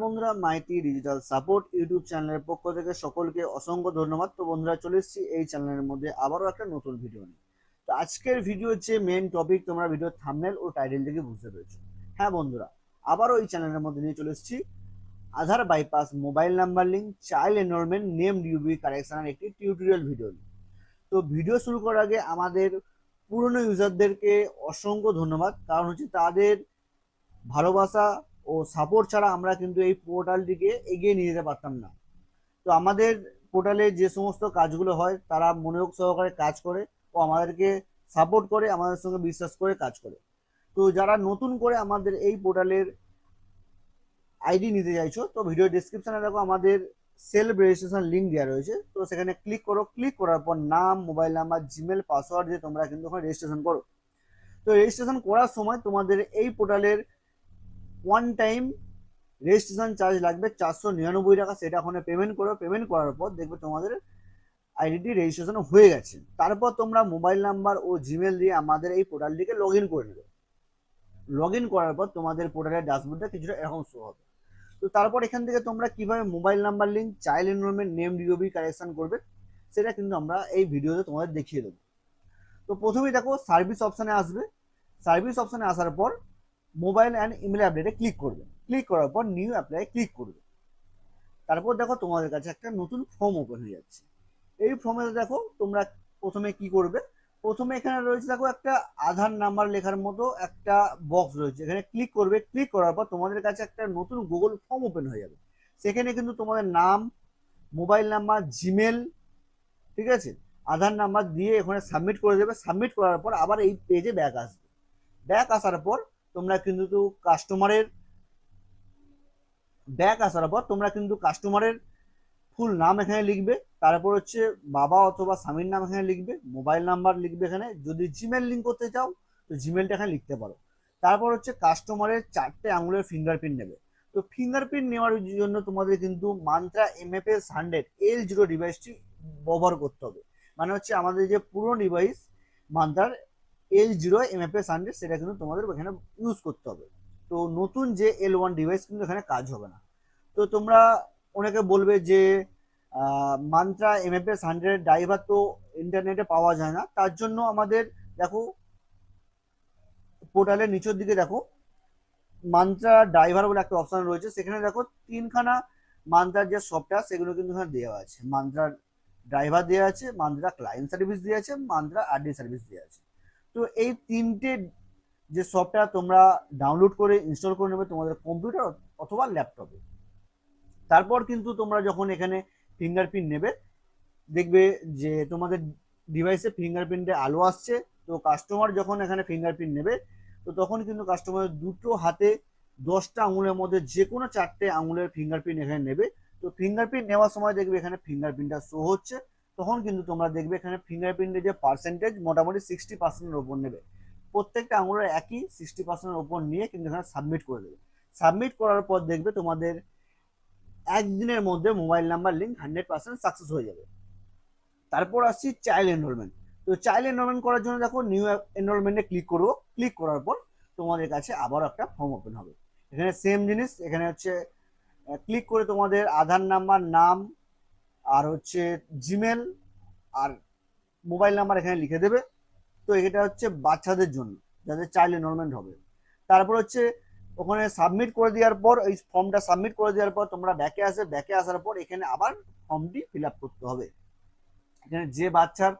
বন্ধুরা, Maiti digital support YouTube চ্যানেলের পক্ষ থেকে সকলকে অসংখ্য ধন্যবাদ। তো বন্ধুরা, চলে এসেছি এই চ্যানেলের মধ্যে আবারও একটা নতুন ভিডিও নিয়ে। তো আজকের ভিডিও হচ্ছে মেন টপিক, তোমরা ভিডিও থাম্বনেল ও টাইটেল থেকে বুঝতে পেরেছো। হ্যাঁ বন্ধুরা, আবারও এই চ্যানেলের মধ্যে নিয়ে চলে এসেছি Aadhaar bypass, mobile number link, child enrolment, name DOB কারেকশনের একটি টিউটোরিয়াল ভিডিও নিয়ে। তো ভিডিও শুরু করার আগে আমাদের পুরনো ইউজারদেরকে অসংখ্য ধন্যবাদ, কারণ হচ্ছে তাদের ভালোবাসা ও সাপোর্ট ছাড়া আমরা কিন্তু এই পোর্টালটিকে এগিয়ে নিয়ে যেতে পারতাম না। তো আমাদের পোর্টালে যে সমস্ত কাজগুলো হয় তারা মনোযোগ সহকারে কাজ করে ও আমাদেরকে সাপোর্ট করে, আমাদের সঙ্গে বিশ্বাস করে কাজ করে। তো যারা নতুন করে আমাদের এই পোর্টালের আইডি নিতে চাইছো, তো ভিডিও ডিসক্রিপশনে দেখো আমাদের সেলফ রেজিস্ট্রেশন লিঙ্ক দেওয়া রয়েছে। তো সেখানে ক্লিক করো, ক্লিক করার পর নাম, মোবাইল নাম্বার, জিমেল, পাসওয়ার্ড দিয়ে তোমরা কিন্তু ওখানে রেজিস্ট্রেশন করো। তো রেজিস্ট্রেশন করার সময় তোমাদের এই পোর্টালের ওয়ান টাইম রেজিস্ট্রেশন চার্জ লাগবে 499 টাকা। সেটা ওখানে পেমেন্ট করো। পেমেন্ট করার পর দেখবে তোমাদের আইডিটি রেজিস্ট্রেশন হয়ে গেছে। তারপর তোমরা মোবাইল নাম্বার ও জিমেল দিয়ে আমাদের এই পোর্টালটিকে লগ ইন করে নেবে। লগ ইন করার পর তোমাদের পোর্টালের ড্যাশবোর্ডটা কিছুটা এরকম শো হবে। তো তারপর এখান থেকে তোমরা কিভাবে mobile number link, child enrolment, name DOB correction করবে সেটা কিন্তু আমরা এই ভিডিওতে তোমাদের দেখিয়ে দেবো। তো প্রথমেই দেখো সার্ভিস অপশানে আসবে। সার্ভিস অপশানে আসার পর মোবাইল অ্যান্ড ইমেল আপডেটে ক্লিক করবে। ক্লিক করার পর নিউ অ্যাপ্লাই ক্লিক করবে। তারপর দেখো তোমাদের কাছে একটা নতুন ফর্ম ওপেন হয়ে যাচ্ছে। এই ফর্মে দেখো তোমরা প্রথমে কি করবে। প্রথমে এখানে রয়েছে দেখো একটা আধার নাম্বার লেখার মতো একটা বক্স রয়েছে, এখানে ক্লিক করবে। ক্লিক করার পর তোমাদের কাছে একটা নতুন গুগল ফর্ম ওপেন হয়ে যাবে। সেখানে কিন্তু তোমাদের নাম, মোবাইল নাম্বার, জিমেল, ঠিক আছে, আধার নাম্বার দিয়ে এখানে সাবমিট করে দেবে। সাবমিট করার পর আবার এই পেজে ব্যাক আসবে। ব্যাক আসার পর তোমরা কিন্তু কাস্টমারের ফুল নাম এখানে লিখবে। তারপর হচ্ছে বাবা অথবা স্বামীর নাম এখানে লিখবে। মোবাইল নাম্বার লিখবে এখানে। যদি জিমেল লিঙ্ক করতে চাও তো জিমেলটা এখানে লিখতে পারো। তারপর হচ্ছে কাস্টমারের 4টে আঙুলের ফিঙ্গারপ্রিন্ট নেবে। তো ফিঙ্গারপ্রিন্ট নেওয়ার জন্য তোমাদের কিন্তু মান্ত্রা MFS 100 L0 ডিভাইসটি ব্যবহার করতে হবে। মানে হচ্ছে আমাদের যে পুরনো ডিভাইস মান্ত্রার L0 MFS 100, সেটা কিন্তু তোমাদের এখানে ইউজ করতে হবে। তো নতুন যে L1 ডিভাইস কিন্তু এখানে কাজ হবে না। তো তোমরা অনেকে বলবে যে মান্ত্রা MFS 100 ড্রাইভার তো ইন্টারনেটে পাওয়া যায় না। তার জন্য আমাদের দেখো পোর্টালের নিচের দিকে দেখো মান্ত্রা ড্রাইভার বলে একটা অপশন রয়েছে। সেখানে দেখো তিনখানা মান্ত্রার যে সফটওয়্যার সেগুলো কিন্তু এখানে দেওয়া আছে। মান্ত্রা ড্রাইভার দেওয়া আছে, মান্ত্রা ক্লায়েন্ট সার্ভিস দেওয়া আছে, মান্ত্রা RD সার্ভিস দেওয়া আছে। তো এই তিনটে যে সফটওয়্যার তোমরা ডাউনলোড করে ইনস্টল করে নেবে তোমাদের কম্পিউটার অথবা ল্যাপটপে। তারপর কিন্তু তোমরা যখন এখানে ফিঙ্গারপ্রিন্ট নেবে, দেখবে যে তোমাদের ডিভাইসে ফিঙ্গারপ্রিন্টে আলো আসছে। তো কাস্টমার যখন এখানে ফিঙ্গারপ্রিন্ট নেবে, তো তখন কিন্তু কাস্টমার দুটো হাতে 10টা আঙুলের মধ্যে যে কোনো 4টে আঙুলের ফিঙ্গারপ্রিন্ট এখানে নেবে। তো ফিঙ্গারপ্রিন্ট নেওয়ার সময় দেখবে এখানে ফিঙ্গারপ্রিন্টটা শো হচ্ছে। তখন কিন্তু তোমরা দেখবে এখানে ফিঙ্গারপ্রিন্টের যে পার্সেন্টেজ মোটামুটি 60%-এর ওপর নেবে। প্রত্যেকটা আঙুলের একই 60%-এর ওপর নিয়ে কিন্তু এখানে সাবমিট করে দেবে। সাবমিট করার পর দেখবে তোমাদের একদিনের মধ্যে মোবাইল নাম্বার লিঙ্ক 100% সাকসেস হয়ে যাবে। তারপর আসছি চাইল্ড এনরোলমেন্ট। তো চাইল্ড এনরোলমেন্ট করার জন্য দেখো নিউ এনরোলমেন্টে ক্লিক করবো। ক্লিক করার পর তোমাদের কাছে আবার একটা ফর্ম ওপেন হবে। এখানে সেম জিনিস, এখানে হচ্ছে ক্লিক করে তোমাদের আধার নাম্বার, নাম আর হচ্ছে জিমেল আর মোবাইল নাম্বার এখানে লিখে দেবে। তো এটা হচ্ছে বাচ্চাদের জন্য, যাদের চাইল্ড এনরোলমেন্ট হবে। তারপর হচ্ছে ওখানে সাবমিট করে দেওয়ার পর, এই ফর্মটা সাবমিট করে দেওয়ার পর তোমরা ব্যাকে আসে। ব্যাকে আসার পর এখানে আবার ফর্মটি ফিল আপ করতে হবে। এখানে যে বাচ্চার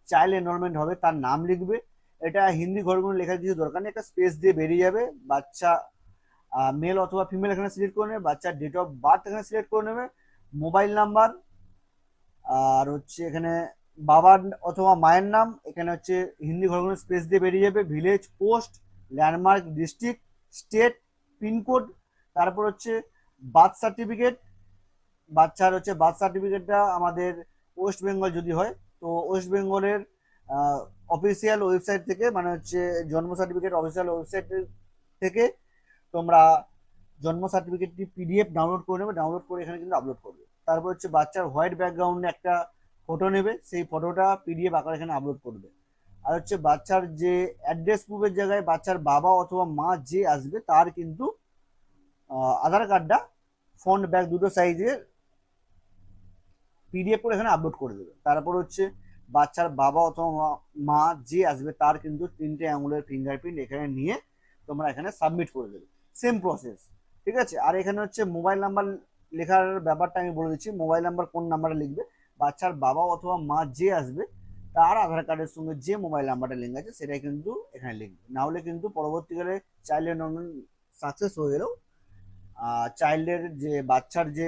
চাইল্ড এনরোলমেন্ট হবে তার নাম লিখবে। এটা হিন্দি ঘরগুলো লেখার কিছু দরকার নেই, একটা স্পেস দিয়ে বেরিয়ে যাবে। বাচ্চা মেল অথবা ফিমেল এখানে সিলেক্ট করে নেবে। বাচ্চার ডেট অফ বার্থ এখানে সিলেক্ট করে নেবে। মোবাইল নাম্বার আর হচ্ছে এখানে বাবার অথবা মায়ের নাম, এখানে হচ্ছে হিন্দি ঘরগুলো স্পেস দিয়ে বেরিয়ে যাবে। Village, post, landmark, district, state, pin code. তারপর হচ্ছে বার্থ সার্টিফিকেট। বাচ্চার হচ্ছে বার্থ সার্টিফিকেটটা আমাদের ওয়েস্ট বেঙ্গল যদি হয়, তো ওয়েস্ট বেঙ্গলের অফিসিয়াল ওয়েবসাইট থেকে, মানে হচ্ছে জন্ম সার্টিফিকেট অফিসিয়াল ওয়েবসাইট থেকে তোমরা জন্ম সার্টিফিকেটটি PDF ডাউনলোড করে নেবে। ডাউনলোড করে এখানে কিন্তু আপলোড করবে। তারপর হচ্ছে বাচ্চার হোয়াইট ব্যাকগ্রাউন্ডে একটা ফটো নেবে, সেই ফটোটা PDF আকারে এখানে আপলোড করবে। আর হচ্ছে বাচ্চার যে অ্যাড্রেস প্রুফের জায়গায় বাচ্চার বাবা অথবা মা যে আসবে তার কিন্তু আধার কার্ডটা ফ্রন্ট ব্যাক দুটো সাইজে পিডিএফ করে এখানে আপলোড করে দেবে। তারপর হচ্ছে বাচ্চার বাবা অথবা মা যে আসবে তার কিন্তু 3টে আঙুলের ফিঙ্গারপ্রিন্ট এখানে নিয়ে তোমরা এখানে সাবমিট করে দেবে, সেম প্রসেস। ঠিক আছে। আর এখানে হচ্ছে মোবাইল নাম্বার লেখার ব্যাপারটা আমি বলে দিচ্ছি। মোবাইল নাম্বার কোন নাম্বারে লিখবে, বাচ্চার বাবা অথবা মা যে আসবে তার আধার কার্ডের সঙ্গে যে মোবাইল নাম্বারটা লিঙ্ক আছে সেটাই কিন্তু এখানে লিখবে। না হলে কিন্তু পরবর্তীকালে চাইল্ড এনরোলমেন্ট সাকসেস হয়ে গেলেও চাইল্ডের যে বাচ্চার যে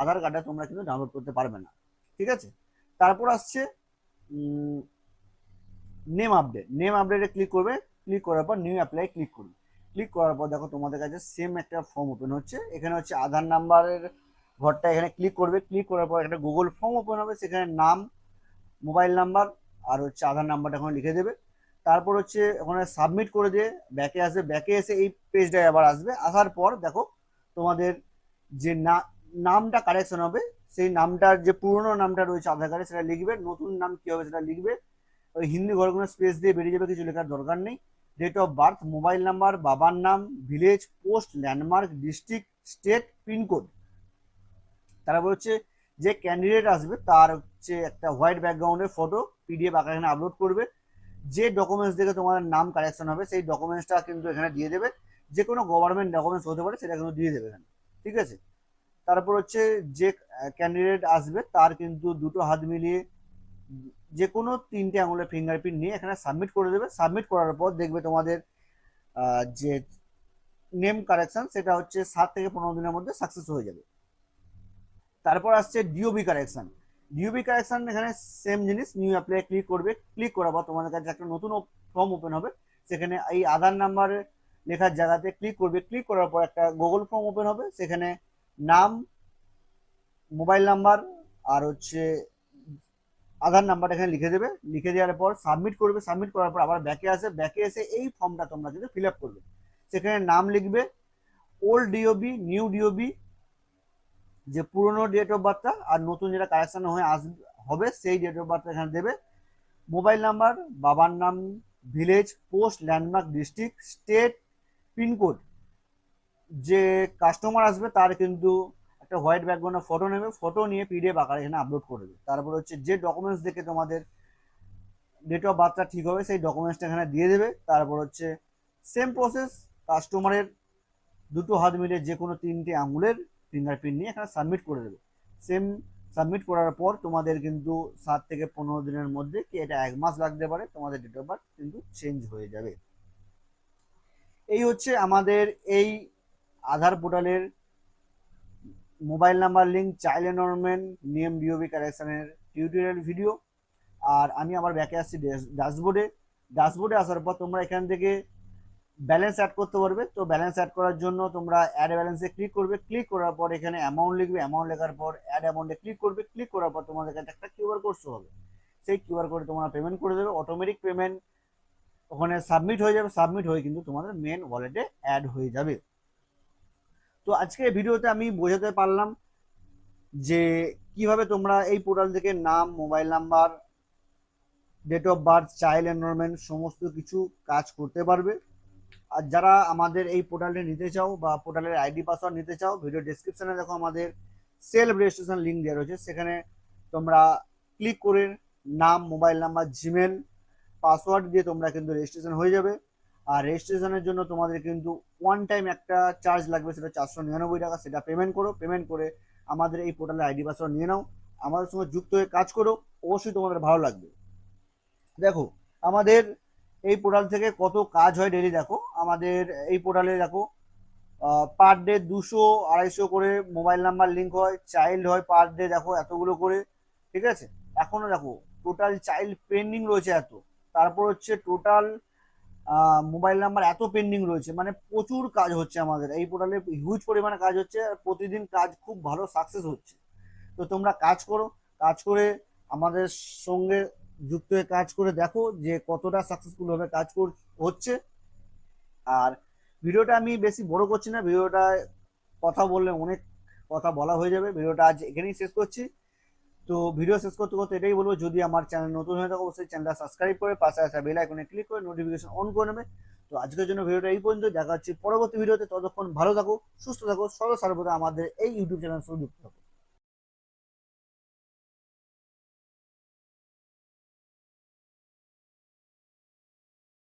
আধার কার্ডটা তোমরা কিন্তু ডাউনলোড করতে পারবে না। ঠিক আছে। তারপর আসছে নেম আপডেট। নেম আপডেটে ক্লিক করবে, ক্লিক করার পর নিউ অ্যাপ্লাই ক্লিক করবে। ক্লিক করার পর দেখো তোমাদের কাছে সেম একটা ফর্ম ওপেন হচ্ছে। এখানে হচ্ছে আধার নাম্বারের ঘরটা এখানে ক্লিক করবে। ক্লিক করার পর একটা গুগল ফর্ম ওপেন হবে, সেখানে নাম, মোবাইল নাম্বার আর হচ্ছে আধার নাম্বারটা এখন লিখে দেবে। তারপর হচ্ছে ওখানে সাবমিট করে দিয়ে ব্যাকে আসবে। ব্যাকে এসে এই পেজটায় আবার আসবে। আসার পর দেখো তোমাদের যে নামটা কারেকশন হবে, সেই নামটার যে পুরনো নামটা রয়েছে আধার কার্ডে সেটা লিখবে, নতুন নাম কি হবে সেটা লিখবে। ওই হিন্দি ঘরগুলো স্পেস দিয়ে বেরিয়ে যাবে, কিছু লেখার দরকার নেই। Date of birth, mobile number, বাবার নাম, village, post, landmark, district, state, pin code. তারপর হচ্ছে যে ক্যান্ডিডেট আসবে তার হচ্ছে একটা হোয়াইট ব্যাকগ্রাউন্ডের ফটো পিডিএফ আকারে এখানে আপলোড করবে। যে ডকুমেন্টস দেখে তোমাদের নাম কারেকশন হবে সেই ডকুমেন্টসটা কিন্তু এখানে দিয়ে দেবে। যে কোনো গভর্নমেন্ট ডকুমেন্টস হতে পারে, সেটা কিন্তু দিয়ে দেবে এখানে। ঠিক আছে। তারপর হচ্ছে যে ক্যান্ডিডেট আসবে তার কিন্তু দুটো হাত মিলিয়ে যে কোনো 3টে আঙুলের ফিঙ্গারপ্রিন্ট নিয়ে এখানে সাবমিট করে দেবে। সাবমিট করার পর দেখবে তোমাদের যে নেম কারেকশন সেটা হচ্ছে 7 থেকে 15 দিনের মধ্যে সাকসেস হয়ে যাবে। তারপর আসছে ডিওবি কারেকশন। ডিওবি কারেকশন এখানে সেম জিনিস, নিউ অ্যাপ্লাই ক্লিক করবে। ক্লিক করার পর তোমাদের কাছে একটা নতুন ফর্ম ওপেন হবে, সেখানে এই আধার নাম্বার লেখার জায়গাতে ক্লিক করবে। ক্লিক করার পর একটা গুগল ফর্ম ওপেন হবে, সেখানে নাম, মোবাইল নাম্বার আর হচ্ছে আধার নাম্বারটা এখানে লিখে দেবে। লিখে দেওয়ার পর সাবমিট করবে। সাবমিট করার পর আবার ব্যাকে আসে। ব্যাকে এসে এই ফর্মটা তোমরা কিন্তু ফিল আপ করবে। সেখানে নাম লিখবে, ওল্ড ডিওবি, নিউ ডিওবি, যে পুরনো ডেট অফ বার্থটা আর নতুন যেটা কারেকশন হয়ে হবে সেই ডেট অফ বার্থটা এখানে দেবে। মোবাইল নাম্বার, বাবার নাম, village, post, landmark, district, state, pin code. যে কাস্টমার আসবে তার কিন্তু একটা হোয়াইট ব্যাকগ্রাউন্ডের ফটো নেবে, ফটো নিয়ে পিডিএফ আকারে এখানে আপলোড করে দেবে। তারপর হচ্ছে যে ডকুমেন্টস দেখে তোমাদের ডেট অফ বার্থটা ঠিক হবে সেই ডকুমেন্টসটা এখানে দিয়ে দেবে। তারপর হচ্ছে সেম প্রসেস, কাস্টমারের দুটো হাত মিলে যে কোনো 3টে আঙুলের ফিঙ্গারপ্রিন্ট নিয়ে এখানে সাবমিট করে দেবে। সেম সাবমিট করার পর তোমাদের কিন্তু 7 থেকে 15 দিনের মধ্যে, কি এটা 1 মাস লাগতে পারে, তোমাদের ডেট অফ বার্থ কিন্তু চেঞ্জ হয়ে যাবে। এই হচ্ছে আমাদের এই আধার পোর্টালের mobile number link, child enrolment, নিয়ম ডিওবি কারেকশনের টিউটোরিয়াল ভিডিও। আর আমি আবার ব্যাকে আসছি ড্যাশবোর্ডে। ড্যাশবোর্ডে আসার পর তোমরা এখান থেকে ব্যালেন্স অ্যাড করতে পারবে। তো ব্যালেন্স অ্যাড করার জন্য তোমরা অ্যাড ব্যালেন্সে ক্লিক করবে। ক্লিক করার পর এখানে অ্যামাউন্ট লিখবে। অ্যামাউন্ট লেখার পর অ্যাড অ্যামাউন্টে ক্লিক করবে। ক্লিক করার পর তোমাদের কাছে একটা কিউআর কোড শো হবে, সেই কিউআর কোডে তোমরা পেমেন্ট করে দেবে। অটোমেটিক পেমেন্ট ওখানে সাবমিট হয়ে যাবে। সাবমিট হয়ে কিন্তু তোমাদের মেন ওয়ালেটে অ্যাড হয়ে যাবে। তো আজকে ভিডিওতে আমি বোঝাতে পারলাম যে কিভাবে তোমরা এই পোর্টাল থেকে নাম, mobile number, date of birth, child enrolment সমস্ত কিছু কাজ করতে পারবে। আর যারা আমাদের এই পোর্টালটা নিতে চাও বা পোর্টালের আইডি পাসওয়ার্ড নিতে চাও, ভিডিও ডেসক্রিপশনে দেখো আমাদের সেলফ রেজিস্ট্রেশন লিঙ্ক দেওয়া রয়েছে, সেখানে তোমরা ক্লিক করে নাম, মোবাইল নাম্বার, জিমেল, পাসওয়ার্ড দিয়ে তোমরা কিন্তু রেজিস্ট্রেশন হয়ে যাবে। আর রেজিস্ট্রেশনের জন্য তোমাদের কিন্তু ওয়ান টাইম একটা চার্জ লাগবে, সেটা 499 টাকা। সেটা পেমেন্ট করো। পেমেন্ট করে আমাদের এই পোর্টালের আইডি পাসওয়ার্ড নিয়ে নাও, আমাদের সঙ্গে যুক্ত হয়ে কাজ করো। অবশ্যই তোমাদের ভালো লাগবে। দেখো আমাদের এই পোর্টাল থেকে কত কাজ হয় ডেলি। দেখো আমাদের এই পোর্টালে দেখো পার ডে 200-250 করে মোবাইল নাম্বার লিঙ্ক হয়, চাইল্ড হয় পার ডে দেখো এতগুলো করে। ঠিক আছে। এখনো দেখো টোটাল চাইল্ড পেন্ডিং রয়েছে এত। তারপর হচ্ছে টোটাল মোবাইল নাম্বার এত পেন্ডিং রয়েছে, মানে প্রচুর কাজ হচ্ছে আমাদের এই পোর্টালে, হিউজ পরিমাণে কাজ হচ্ছে। আর প্রতিদিন কাজ খুব ভালো সাকসেস হচ্ছে। তো তোমরা কাজ করো, কাজ করে আমাদের সঙ্গে যুক্ত হয়ে কাজ করে দেখো যে কতটা সাকসেসফুল ভাবে কাজ হচ্ছে। আর ভিডিওটা আমি বেশি বড় করছি না, ভিডিওটা কথা বললে অনেক কথা বলা হয়ে যাবে। ভিডিওটা আজ এখানেই শেষ করছি। তো ভিডিও শেষ করতে করতে এটাই বলবো, যদি আমার চ্যানেল নতুন হয়ে থাকে অবশ্যই চ্যানেলটা সাবস্ক্রাইব করে পাশে আসা বেল আইকনে ক্লিক করে নোটিফিকেশন অন করে নেবে। তো আজকের জন্য ভিডিওটা এই পর্যন্ত, দেখা হচ্ছে পরবর্তী ভিডিওতে। ততক্ষণ ভালো থাকো, সুস্থ থাকো, সদা সর্বদা আমাদের এই ইউটিউব চ্যানেল সঙ্গে যুক্ত থাকো।